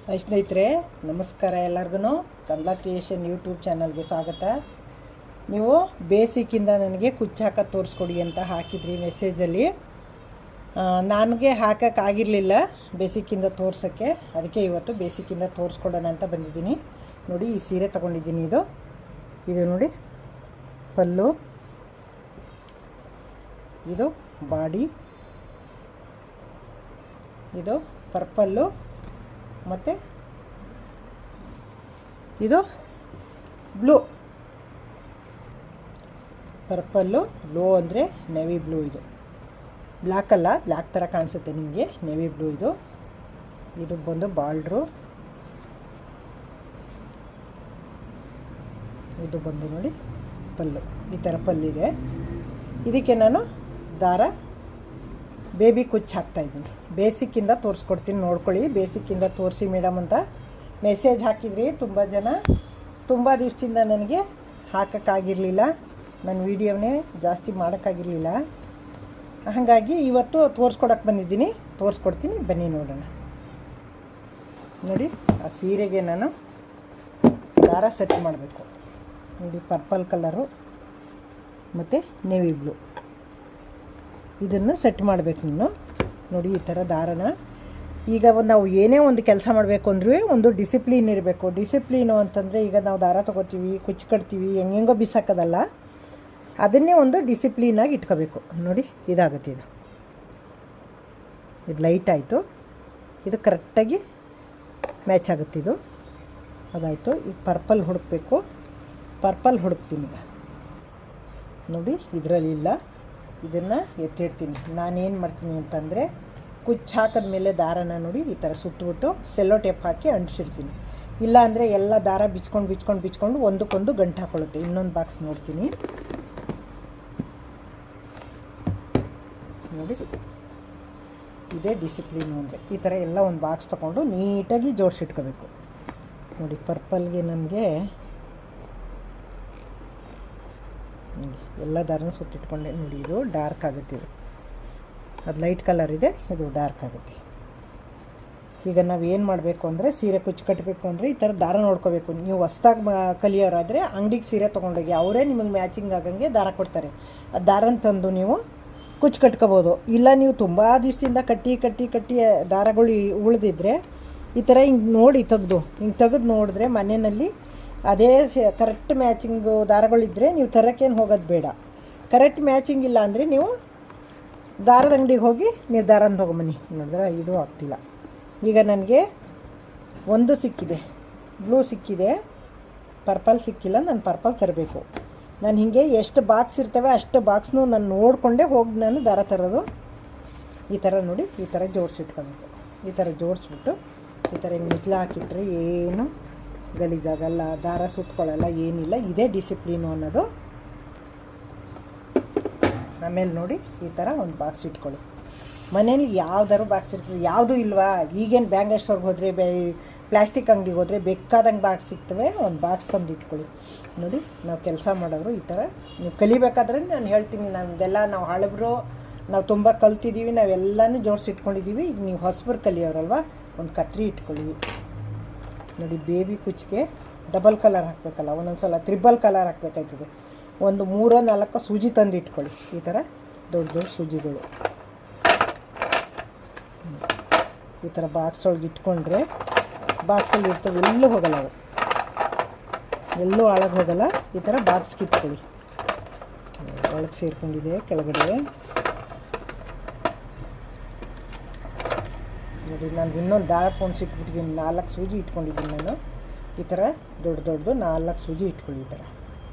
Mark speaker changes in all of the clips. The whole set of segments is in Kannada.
Speaker 1: ಹಾಯ್ ಸ್ನೇಹಿತರೆ, ನಮಸ್ಕಾರ. ಎಲ್ಲರಿಗೂ ಕಮಲಾ ಕ್ರಿಯೇಷನ್ ಯೂಟ್ಯೂಬ್ ಚಾನಲ್ಗೆ ಸ್ವಾಗತ. ನೀವು ಬೇಸಿಕ್ಕಿಂದ ನನಗೆ ಕುಚ್ಚು ಹಾಕೋದು ತೋರಿಸ್ಕೊಡಿ ಅಂತ ಹಾಕಿದ್ರಿ ಮೆಸೇಜಲ್ಲಿ. ನನಗೆ ಹಾಕೋಕ್ಕಾಗಿರಲಿಲ್ಲ ಬೇಸಿಕ್ಕಿಂದ ತೋರ್ಸೋಕ್ಕೆ. ಅದಕ್ಕೆ ಇವತ್ತು ಬೇಸಿಕ್ಕಿಂದ ತೋರಿಸ್ಕೊಡೋಣ ಅಂತ ಬಂದಿದ್ದೀನಿ. ನೋಡಿ, ಈ ಸೀರೆ ತೊಗೊಂಡಿದ್ದೀನಿ. ಇದು ನೋಡಿ ಪಲ್ಲು, ಇದು ಬಾಡಿ, ಇದು ಪರ್ಪಲ್ಲು, ಮತ್ತು ಇದು ಬ್ಲೂ. ಪರ್ಪಲ್ಲು, ಬ್ಲೂ ಅಂದರೆ ನೇವಿ ಬ್ಲೂ. ಇದು ಬ್ಲ್ಯಾಕ್ ಅಲ್ಲ, ಬ್ಲ್ಯಾಕ್ ಥರ ಕಾಣಿಸುತ್ತೆ ನಿಮಗೆ, ನೇವಿ ಬ್ಲೂ. ಇದು ಬಂದು ಬಾರ್ಡ್ರು. ಇದು ಬಂದು ನೋಡಿ ಪಲ್ಲು. ಈ ಥರ ಪಲ್ಲಿದೆ. ಇದಕ್ಕೆ ನಾನು ದಾರ ಬೇಬಿ ಕುಚ್ಚು ಹಾಕ್ತಾಯಿದ್ದೀನಿ. ಬೇಸಿಕ್ಕಿಂದ ತೋರಿಸ್ಕೊಡ್ತೀನಿ, ನೋಡ್ಕೊಳ್ಳಿ. ಬೇಸಿಕ್ಕಿಂದ ತೋರಿಸಿ ಮೇಡಮ್ ಅಂತ ಮೆಸೇಜ್ ಹಾಕಿದ್ರಿ ತುಂಬ ಜನ. ತುಂಬ ದಿವಸದಿಂದ ನನಗೆ ಹಾಕೋಕ್ಕಾಗಿರಲಿಲ್ಲ, ನನ್ನ ವೀಡಿಯೋನೇ ಜಾಸ್ತಿ ಮಾಡೋಕ್ಕಾಗಿರಲಿಲ್ಲ. ಹಾಗಾಗಿ ಇವತ್ತು ತೋರಿಸ್ಕೊಡಕ್ಕೆ ಬಂದಿದ್ದೀನಿ, ತೋರಿಸ್ಕೊಡ್ತೀನಿ, ಬನ್ನಿ ನೋಡೋಣ. ನೋಡಿ, ಆ ಸೀರೆಗೆ ನಾನು ದಾರ ಸೆಟ್ ಮಾಡಬೇಕು. ನೋಡಿ, ಪರ್ಪಲ್ ಕಲರು ಮತ್ತು ನೇವಿ ಬ್ಲೂ, ಇದನ್ನು ಸೆಟ್ ಮಾಡಬೇಕು ನಾನು. ನೋಡಿ, ಈ ಥರ ದಾರನ. ಈಗ ನಾವು ಏನೇ ಒಂದು ಕೆಲಸ ಮಾಡಬೇಕು ಅಂದ್ರೂ ಒಂದು ಡಿಸಿಪ್ಲಿನ್ ಇರಬೇಕು. ಡಿಸಿಪ್ಲೀನು ಅಂತಂದರೆ, ಈಗ ನಾವು ದಾರ ತೊಗೋತೀವಿ, ಕುಚ್ಚು ಕಟ್ತೀವಿ, ಹೆಂಗೆಂಗೋ ಬಿಸಾಕೋದಲ್ಲ, ಅದನ್ನೇ ಒಂದು ಡಿಸಿಪ್ಲೀನಾಗಿ ಇಟ್ಕೋಬೇಕು. ನೋಡಿ, ಇದಾಗುತ್ತೆ. ಇದು ಲೈಟ್ ಆಯಿತು, ಇದು ಕರೆಕ್ಟಾಗಿ ಮ್ಯಾಚ್ ಆಗುತ್ತೆ. ಇದು ಅದಾಯಿತು. ಈಗ ಪರ್ಪಲ್ ಹುಡುಕಬೇಕು. ಪರ್ಪಲ್ ಹುಡುಕ್ತೀನಿ ಈಗ. ನೋಡಿ, ಇದರಲ್ಲಿಲ್ಲ, ಇದನ್ನು ಎತ್ತಿಡ್ತೀನಿ. ನಾನೇನು ಮಾಡ್ತೀನಿ ಅಂತಂದರೆ, ಕುಚ್ಚು ಹಾಕಿದ್ಮೇಲೆ ದಾರನ ನೋಡಿ ಈ ಥರ ಸುತ್ತಬಿಟ್ಟು ಸೆಲ್ಲೋ ಟೇಪ್ ಹಾಕಿ ಅಂಟಿಸಿಡ್ತೀನಿ. ಇಲ್ಲ ಅಂದರೆ ಎಲ್ಲ ದಾರ ಬಿಚ್ಕೊಂಡು ಒಂದಕ್ಕೊಂದು ಗಂಟು ಹಾಕೊಳ್ಳುತ್ತೆ. ಇನ್ನೊಂದು ಬಾಕ್ಸ್ ನೋಡ್ತೀನಿ. ನೋಡಿ, ಇದೇ ಡಿಸಿಪ್ಲಿನು ಅಂದರೆ. ಈ ಥರ ಎಲ್ಲ ಒಂದು ಬಾಕ್ಸ್ ತೊಗೊಂಡು ನೀಟಾಗಿ ಜೋಡಿಸಿಟ್ಕೋಬೇಕು. ನೋಡಿ, ಪರ್ಪಲ್ಗೆ ನಮಗೆ ಎಲ್ಲ ದಾರನ ಸುತ್ತಿಟ್ಕೊಂಡೆ. ನೋಡಿ, ಇದು ಡಾರ್ಕ್ ಆಗುತ್ತೆ. ಅದು ಲೈಟ್ ಕಲರ್ ಇದೆ, ಇದು ಡಾರ್ಕ್ ಆಗುತ್ತೆ. ಈಗ ನಾವು ಏನು ಮಾಡಬೇಕು ಅಂದರೆ, ಸೀರೆ ಕುಚ್ಚು ಕಟ್ಟಬೇಕು ಅಂದರೆ ಈ ಥರ ದಾರ ನೋಡ್ಕೋಬೇಕು. ನೀವು ಹೊಸ್ದಾಗಿ ಕಲಿಯೋರಾದರೆ ಅಂಗಡಿಗೆ ಸೀರೆ ತೊಗೊಂಡೋಗಿ ಅವರೇ ನಿಮಗೆ ಮ್ಯಾಚಿಂಗ್ ಆಗಂಗೆ ದಾರ ಕೊಡ್ತಾರೆ. ಆ ದಾರನ ತಂದು ನೀವು ಕುಚ್ಚು ಕಟ್ಕೋಬೋದು. ಇಲ್ಲ ನೀವು ತುಂಬ ದಿವಸದಿಂದ ಕಟ್ಟಿ ದಾರಗಳು ಉಳಿದಿದ್ರೆ ಈ ಥರ ಹಿಂಗೆ ನೋಡಿ ತೆಗೆದು ನೋಡಿದ್ರೆ ಮನೆಯಲ್ಲಿ ಅದೇ ಕರೆಕ್ಟ್ ಮ್ಯಾಚಿಂಗು ದಾರಗಳಿದ್ದರೆ ನೀವು ತರೋಕ್ಕೇನು ಹೋಗೋದು ಬೇಡ. ಕರೆಕ್ಟ್ ಮ್ಯಾಚಿಂಗ್ ಇಲ್ಲ ಅಂದರೆ ನೀವು ದಾರದ ಅಂಗಡಿಗೆ ಹೋಗಿ ನೀವು ದಾರನ ತೊಗೊಂಬನ್ನಿ. ನೋಡಿದ್ರೆ ಇದು ಆಗ್ತಿಲ್ಲ. ಈಗ ನನಗೆ ಒಂದು ಸಿಕ್ಕಿದೆ, ಬ್ಲೂ ಸಿಕ್ಕಿದೆ, ಪರ್ಪಲ್ ಸಿಕ್ಕಿಲ್ಲ. ನಾನು ಪರ್ಪಲ್ ತರಬೇಕು. ನಾನು ಹೀಗೆ ಎಷ್ಟು ಬಾಕ್ಸ್ ಇರ್ತವೆ ಅಷ್ಟು ಬಾಕ್ಸ್ನೂ ನಾನು ನೋಡಿಕೊಂಡೇ ಹೋಗಿ ನಾನು ದಾರ ತರೋದು. ಈ ಥರ ನೋಡಿ, ಈ ಥರ ಜೋಡಿಸಿಟ್ಕೋಬೇಕು. ಈ ಥರ ಜೋಡಿಸ್ಬಿಟ್ಟು ಈ ಥರ ಮಿಟ್ಲ ಹಾಕಿಟ್ರೆ ಏನು ಗಲೀಜಾಗಲ್ಲ, ದಾರ ಸುತ್ಕೊಳ್ಳಲ್ಲ, ಏನಿಲ್ಲ. ಇದೇ ಡಿಸಿಪ್ಲೀನು ಅನ್ನೋದು. ಆಮೇಲೆ ನೋಡಿ, ಈ ಥರ ಒಂದು ಬಾಕ್ಸ್ ಇಟ್ಕೊಳ್ಳಿ. ಮನೇಲಿ ಯಾವ್ದಾದ್ರು ಬಾಕ್ಸ್ ಇರ್ತದೆ, ಯಾವುದೂ ಇಲ್ವಾ? ಈಗೇನು ಬ್ಯಾಂಗಲ್ಸ್ವರ್ಗೆ ಹೋದರೆ, ಪ್ಲಾಸ್ಟಿಕ್ ಅಂಗಡಿಗೆ ಹೋದರೆ ಬೇಕಾದಂಗೆ ಬಾಕ್ಸ್ ಸಿಗ್ತವೆ. ಒಂದು ಬಾಕ್ಸ್ ತಂದು ಇಟ್ಕೊಳ್ಳಿ. ನೋಡಿ, ನಾವು ಕೆಲಸ ಮಾಡೋರು ಈ ಥರ ನೀವು ಕಲಿಬೇಕಾದ್ರೆ ನಾನು ಹೇಳ್ತೀನಿ. ನಮ್ಮದೆಲ್ಲ ನಾವು ಹಳಬ್ರು, ನಾವು ತುಂಬ ಕಲ್ತಿದ್ದೀವಿ, ನಾವೆಲ್ಲನೂ ಜೋಡಿಸಿಟ್ಕೊಂಡಿದ್ದೀವಿ. ಈಗ ನೀವು ಹೊಸಬ್ರು ಕಲಿಯೋರಲ್ವ, ಒಂದು ಕತ್ರಿ ಇಟ್ಕೊಳ್ಳಿ. ನೋಡಿ, ಬೇಬಿ ಕುಚ್ಚಿಗೆ ಡಬಲ್ ಕಲರ್ ಹಾಕಬೇಕಲ್ಲ, ಒಂದೊಂದು ಸಲ ತ್ರಿಬಲ್ ಕಲರ್ ಹಾಕಬೇಕಾಯ್ತದೆ. ಒಂದು 3-4 ಸೂಜಿ ತಂದು ಇಟ್ಕೊಳ್ಳಿ. ಈ ಥರ ದೊಡ್ಡ ಸೂಜಿಗಳು ಈ ಥರ ಬಾಕ್ಸ್ ಒಳಗೆ ಇಟ್ಕೊಂಡ್ರೆ ಬಾಕ್ಸಲ್ಲಿ ಇರ್ತವೆ, ಎಲ್ಲೂ ಹೋಗಲ್ಲ ಅವು, ಎಲ್ಲೂ ಹಾಳಾಗಿ ಹೋಗಲ್ಲ. ಈ ಥರ ಬಾಕ್ಸ್ಗೆ ಇಟ್ಕೊಳ್ಳಿ. ಒಳಗೆ ಸೇರ್ಕೊಂಡಿದೆ ಕೆಳಗಡೆ. ನೋಡಿ, ನಾನು ಇನ್ನೊಂದು ದಾರ ಪೋಣಿಸಿ ಇಟ್ಬಿಟ್ಟಿದ್ದೀನಿ. 4 ಸೂಜಿ ಇಟ್ಕೊಂಡಿದ್ದೀನಿ ನಾನು. ಈ ಥರ ದೊಡ್ಡ 4 ಸೂಜಿ ಇಟ್ಕೊಳ್ಳಿ.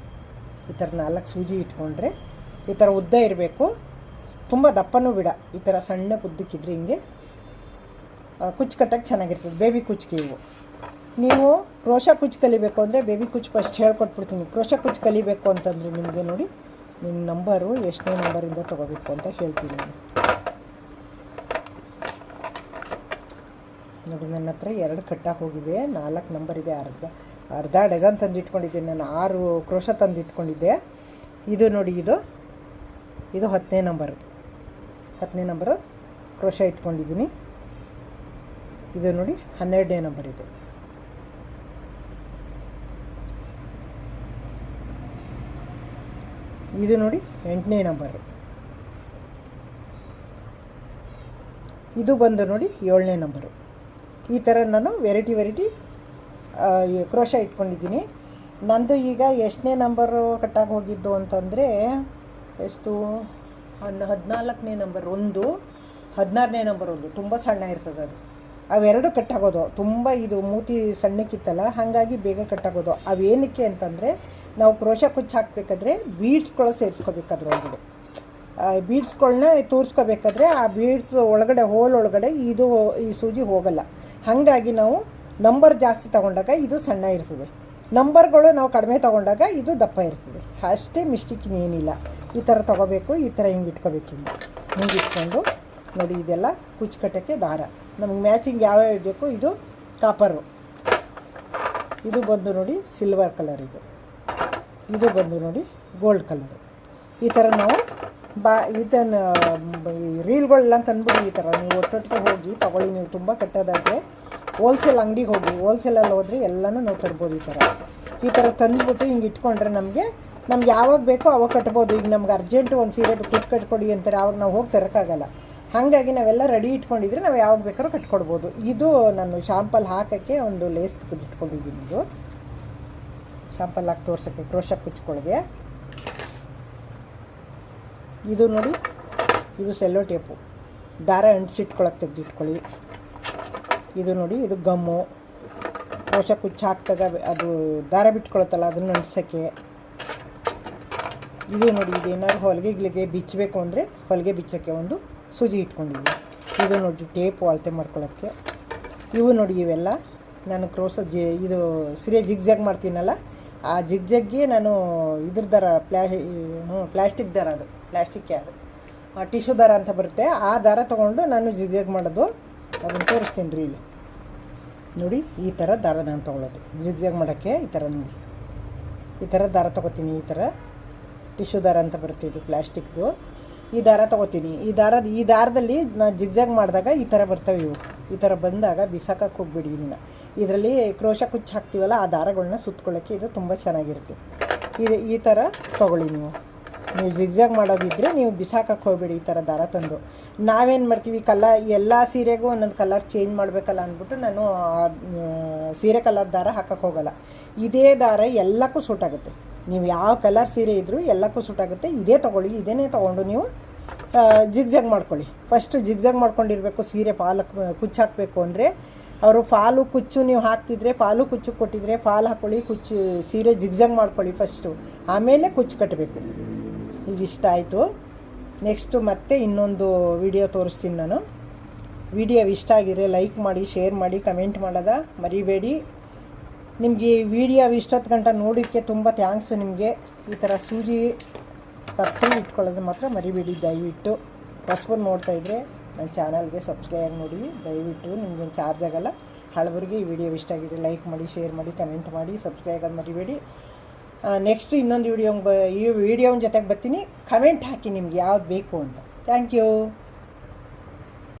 Speaker 1: ಈ ಥರ 4 ಸೂಜಿ ಇಟ್ಕೊಂಡ್ರೆ ಈ ಥರ ಉದ್ದ ಇರಬೇಕು, ತುಂಬ ದಪ್ಪನೂ ಬಿಡ. ಈ ಥರ ಸಣ್ಣ ಉದ್ದಕ್ಕಿದ್ರೆ ಹಿಂಗೆ ಕುಚ್ಚು ಕಟ್ಟಕ್ಕೆ ಚೆನ್ನಾಗಿರ್ತದೆ. ಬೇಬಿ ಕುಚ್ಚಿಗೆ ಇವು. ನೀವು ಕ್ರೋಶ ಕುಚ್ಚು ಕಲಿಬೇಕು ಅಂದರೆ ಬೇಬಿ ಕುಚ್ಚು ಫಸ್ಟ್ ಹೇಳ್ಕೊಟ್ಬಿಡ್ತೀನಿ. ಕ್ರೋಶ ಕುಚ್ಚು ಕಲಿಬೇಕು ಅಂತಂದರೆ ನಿಮಗೆ ನೋಡಿ, ನಿಮ್ಮ ನಂಬರು ಎಷ್ಟನೇ ನಂಬರಿಂದ ತೊಗೋಬೇಕು ಅಂತ ಹೇಳ್ತೀನಿ ನಾನು. ನೋಡಿ, ನನ್ನ ಹತ್ರ 2 ಕಟ್ಟಾಗಿ ಹೋಗಿದೆ, 4 ನಂಬರ್ ಇದೆ. ಅರ್ಧ ಡಜನ್ ತಂದು ಇಟ್ಕೊಂಡಿದ್ದೀನಿ ನಾನು. 6 ಕ್ರೋಶ ತಂದು ಇಟ್ಕೊಂಡಿದ್ದೆ. ಇದು ನೋಡಿ, ಇದು 10ನೇ ನಂಬರು ಕ್ರೋಶ ಇಟ್ಕೊಂಡಿದ್ದೀನಿ. ಇದು ನೋಡಿ 12ನೇ ನಂಬರ್ ಇದು. ಇದು ನೋಡಿ 8ನೇ ನಂಬರು. ಇದು ಬಂದು ನೋಡಿ 7ನೇ ನಂಬರು. ಈ ಥರ ನಾನು ವೆರೈಟಿ ಕ್ರೋಶ ಇಟ್ಕೊಂಡಿದ್ದೀನಿ. ನಂದು ಈಗ ಎಷ್ಟನೇ ನಂಬರು ಕಟ್ಟಾಗಿ ಹೋಗಿದ್ದು ಅಂತಂದರೆ ಎಷ್ಟು 14ನೇ ನಂಬರ್ ಒಂದು, 16ನೇ ನಂಬರ್ ಒಂದು. ತುಂಬ ಸಣ್ಣ ಇರ್ತದೆ ಅದು. ಅವೆರಡು ಕಟ್ಟಾಗೋದು. ತುಂಬ ಇದು ಮೂತಿ ಸಣ್ಣಕ್ಕಿತ್ತಲ್ಲ, ಹಾಗಾಗಿ ಬೇಗ ಕಟ್ಟಾಗೋದು. ಅವೇನಕ್ಕೆ ಅಂತಂದರೆ ನಾವು ಕ್ರೋಶ ಕುಚ್ಚು ಹಾಕಬೇಕಾದ್ರೆ ಬೀಡ್ಸ್ಗಳು ಸೇರಿಸ್ಕೋಬೇಕಾದ್ರೆ ಒಳಗಡೆ ಬೀಡ್ಸ್ಗಳನ್ನ ತೋರಿಸ್ಕೋಬೇಕಾದ್ರೆ ಆ ಬೀಡ್ಸ್ ಒಳಗಡೆ ಹೋಲ್ ಒಳಗಡೆ ಈ ಸೂಜಿ ಹೋಗಲ್ಲ. ಹಾಗಾಗಿ ನಾವು ನಂಬರ್ ಜಾಸ್ತಿ ತೊಗೊಂಡಾಗ ಇದು ಸಣ್ಣ ಇರ್ತದೆ, ನಂಬರ್ಗಳು ನಾವು ಕಡಿಮೆ ತೊಗೊಂಡಾಗ ಇದು ದಪ್ಪ ಇರ್ತದೆ. ಅಷ್ಟೇ ಮಿಸ್ಟೇಕ್ ಇನ್ನೇನಿಲ್ಲ. ಈ ಥರ ತೊಗೋಬೇಕು. ಈ ಥರ ಹಿಂಗೆ ಇಟ್ಕೋಬೇಕು. ಹಿಂಗೆ ಇಟ್ಕೊಂಡು ನೋಡಿ, ಇದೆಲ್ಲ ಕುಚ್ಚು ಕಟ್ಟೋಕ್ಕೆ ದಾರ. ನಮಗೆ ಮ್ಯಾಚಿಂಗ್ ಯಾವ್ಯಾವ ಬೇಕು. ಇದು ಕಾಪರು, ಇದು ಬಂದು ನೋಡಿ ಸಿಲ್ವರ್ ಕಲರ್, ಇದು ಬಂದು ನೋಡಿ ಗೋಲ್ಡ್ ಕಲರು. ಈ ಥರ ನಾವು ಇದನ್ನು ರೀಲ್ಗಳೆಲ್ಲ ತಂದ್ಬಿಡಿ. ಈ ಥರ ನೀವು ಒಟ್ಟೊಟ್ಟಿಗೆ ಹೋಗಿ ತೊಗೊಳ್ಳಿ. ನೀವು ತುಂಬ ಕಟ್ಟೋದಾದರೆ ಹೋಲ್ಸೇಲ್ ಅಂಗಡಿಗೆ ಹೋಗಿ, ಹೋಲ್ಸೇಲಲ್ಲಿ ಹೋದರೆ ಎಲ್ಲನೂ ನಾವು ತರ್ಬೋದು. ಈ ಥರ ತಂದುಬಿಟ್ಟು ಹಿಂಗೆ ಇಟ್ಕೊಂಡ್ರೆ ನಮಗೆ ಯಾವಾಗ ಬೇಕೋ ಅವಾಗ ಕಟ್ಬೋದು. ಈಗ ನಮ್ಗೆ ಅರ್ಜೆಂಟು ಒಂದು ಸೀರೆ ಕುಚ್ಚು ಕಟ್ಕೊಡಿ ಅಂತಾರೆ, ಆವಾಗ ನಾವು ಹೋಗಿ ತರೋಕ್ಕಾಗಲ್ಲ. ಹಾಗಾಗಿ ನಾವೆಲ್ಲ ರೆಡಿ ಇಟ್ಕೊಂಡಿದ್ರೆ ನಾವು ಯಾವಾಗ ಬೇಕಾದ್ರೂ ಕಟ್ಕೊಡ್ಬೋದು. ಇದು ನಾನು ಶಾಂಪಲ್ ಹಾಕೋಕ್ಕೆ ಒಂದು ಲೇಸ್ ತೆಗೆದಿಟ್ಕೊಂಡಿದ್ದೀನಿ. ಇದು ಶಾಂಪಲ್ ಹಾಕಿ ತೋರ್ಸೋಕ್ಕೆ ಕ್ರೋಶ ಕುಚ್ಕೊಳಗೆ. ಇದು ನೋಡಿ, ಇದು ಸೆಲ್ಲೋ ಟೇಪು, ದಾರ ಅಂಟಿಸಿಟ್ಕೊಳಕ್ಕೆ ತೆಗೆದಿಟ್ಕೊಳ್ಳಿ. ಇದು ನೋಡಿ, ಇದು ಗಮ್ಮು, ಕ್ರೋಶ ಕುಚ್ಚು ಹಾಕಿದಾಗ ಅದು ದಾರ ಬಿಟ್ಕೊಳತ್ತಲ್ಲ ಅದನ್ನು ಅಂಟಿಸೋಕ್ಕೆ. ಇದು ನೋಡಿ, ಇದೇನಾದ್ರು ಹೊಲಿಗೆಗಳಿಗೆ ಬಿಚ್ಚಬೇಕು ಅಂದರೆ ಹೊಲಿಗೆ ಬಿಚ್ಚೋಕ್ಕೆ ಒಂದು ಸೂಜಿ ಇಟ್ಕೊಂಡಿದ್ದೀನಿ. ಇದು ನೋಡಿ ಟೇಪು ಅಳತೆ ಮಾಡ್ಕೊಳ್ಳೋಕ್ಕೆ. ಇವು ನೋಡಿ, ಇವೆಲ್ಲ ನಾನು ಇದು ಸೀರೆ ಜಿಗ್ಜಾಗ್ ಮಾಡ್ತೀನಲ್ಲ, ಆ ಜಿಗ್ಜಾಗ್ಗೆ ನಾನು ಇದ್ರ ದಾರ ಪ್ಲಾಸ್ಟಿಕ್ ದಾರ, ಅದು ಪ್ಲಾಸ್ಟಿಕ್ ಯಾರು ಟಿಶ್ಯೂ ದಾರ ಅಂತ ಬರುತ್ತೆ, ಆ ದಾರ ತೊಗೊಂಡು ನಾನು ಜಿಗ್ಜಾಗ್ ಮಾಡೋದು. ಅದನ್ನು ತೋರಿಸ್ತೀನಿ ರೀ. ಇಲ್ಲಿ ನೋಡಿ, ಈ ಥರ ದಾರ ನಾನು ತೊಗೊಳ್ಳೋದು ಜಿಗ್ಜಾಗ್ ಮಾಡೋಕ್ಕೆ. ಈ ಥರ ನೋಡಿ, ಈ ಥರ ದಾರ ತೊಗೋತೀನಿ. ಈ ಥರ ಟಿಶ್ಯೂ ದಾರ ಅಂತ ಬರುತ್ತೆ, ಇದು ಪ್ಲಾಸ್ಟಿಕ್ದು. ಈ ದಾರ ತೊಗೋತೀನಿ. ಈ ದಾರದಲ್ಲಿ ನಾನು ಜಿಗ್ಜಾಗ್ ಮಾಡಿದಾಗ ಈ ಥರ ಬರ್ತವೆ. ಈ ಥರ ಬಂದಾಗ ಬಿಸಾಕಕ್ಕೆ ಹೋಗ್ಬಿಡಿ. ಇದರಲ್ಲಿ ಕ್ರೋಶ ಕುಚ್ಚು ಹಾಕ್ತೀವಲ್ಲ, ಆ ದಾರಗಳನ್ನ ಸುತ್ಕೊಳ್ಳೋಕ್ಕೆ ಇದು ತುಂಬ ಚೆನ್ನಾಗಿರುತ್ತೆ. ಈ ಥರ ತೊಗೊಳ್ಳಿ. ನೀವು ಜಿಗ್ಜಾಗ್ ಮಾಡೋದಿದ್ದರೆ ನೀವು ಬಿಸಾಕಕ್ಕೆ ಹೋಗ್ಬೇಡಿ. ಈ ಥರ ದಾರ ತಂದು ನಾವೇನು ಮಾಡ್ತೀವಿ, ಎಲ್ಲ ಸೀರೆಗೂ ಒಂದೊಂದು ಕಲರ್ ಚೇಂಜ್ ಮಾಡಬೇಕಲ್ಲ ಅಂದ್ಬಿಟ್ಟು ನಾನು ಸೀರೆ ಕಲರ್ ದಾರ ಹಾಕಕ್ಕೆ ಹೋಗಲ್ಲ. ಇದೇ ದಾರ ಎಲ್ಲಕ್ಕೂ ಸೂಟಾಗುತ್ತೆ. ನೀವು ಯಾವ ಕಲರ್ ಸೀರೆ ಇದ್ದರೂ ಎಲ್ಲಕ್ಕೂ ಸೂಟಾಗುತ್ತೆ. ಇದೇ ತೊಗೊಳ್ಳಿ. ಇದೇನೇ ತೊಗೊಂಡು ನೀವು ಜಿಗ್ಜಾಗ್ ಮಾಡ್ಕೊಳ್ಳಿ. ಫಸ್ಟು ಜಿಗ್ಜಾಗ್ ಮಾಡ್ಕೊಂಡಿರಬೇಕು. ಸೀರೆ ಕುಚ್ಚು ಹಾಕಬೇಕು ಅಂದರೆ ಅವರು ಫಾಲು ಕುಚ್ಚು ನೀವು ಹಾಕ್ತಿದ್ರೆ, ಫಾಲು ಕುಚ್ಚು ಕೊಟ್ಟಿದ್ರೆ ಫಾಲ್ ಹಾಕ್ಕೊಳ್ಳಿ. ಕುಚ್ಚು ಸೀರೆ ಜಿಗ್ಜಾಗ್ ಮಾಡ್ಕೊಳ್ಳಿ ಫಸ್ಟು, ಆಮೇಲೆ ಕುಚ್ಚು ಕಟ್ಟಬೇಕು. ಈಗ ಇಷ್ಟ ಆಯಿತು. ನೆಕ್ಸ್ಟು ಮತ್ತೆ ಇನ್ನೊಂದು ವಿಡಿಯೋ ತೋರಿಸ್ತೀನಿ ನಾನು. ವಿಡಿಯೋ ಇಷ್ಟ ಆಗಿದ್ರೆ ಲೈಕ್ ಮಾಡಿ, ಶೇರ್ ಮಾಡಿ, ಕಮೆಂಟ್ ಮಾಡೋದ ಮರಿಬೇಡಿ. ನಿಮಗೆ ಈ ವಿಡಿಯೋ ಇಷ್ಟೊತ್ತು ಗಂಟೆ ನೋಡೋಕ್ಕೆ ತುಂಬ ಥ್ಯಾಂಕ್ಸು ನಿಮಗೆ. ಈ ಥರ ಸೂಜಿ ಕತ್ತಿ ಇಟ್ಕೊಳ್ಳೋದು ಮಾತ್ರ ಮರಿಬೇಡಿ ದಯವಿಟ್ಟು. ಹೊಸಬರು ನೋಡ್ತಾಯಿದ್ರೆ ನನ್ನ ಚಾನಲ್ಗೆ ಸಬ್ಸ್ಕ್ರೈಬ್ ನೋಡಿ ದಯವಿಟ್ಟು. ನಿಮಗೇನು ಚಾರ್ಜ್ ಆಗೋಲ್ಲ. ಹಳಬರಿಗೆ ಈ ವಿಡಿಯೋ ಇಷ್ಟ ಆಗಿದ್ರೆ ಲೈಕ್ ಮಾಡಿ, ಶೇರ್ ಮಾಡಿ, ಕಮೆಂಟ್ ಮಾಡಿ, ಸಬ್ಸ್ಕ್ರೈಬ್ ಆಗೋದು ಮರಿಬೇಡಿ. ನೆಕ್ಸ್ಟ್ ಇನ್ನೊಂದು ಈ ವಿಡಿಯೋನ ಜೊತೆಗೆ ಬರ್ತೀನಿ. ಕಮೆಂಟ್ ಹಾಕಿ ನಿಮ್ಗೆ ಯಾವ್ದು ಬೇಕು ಅಂತ. Thank you.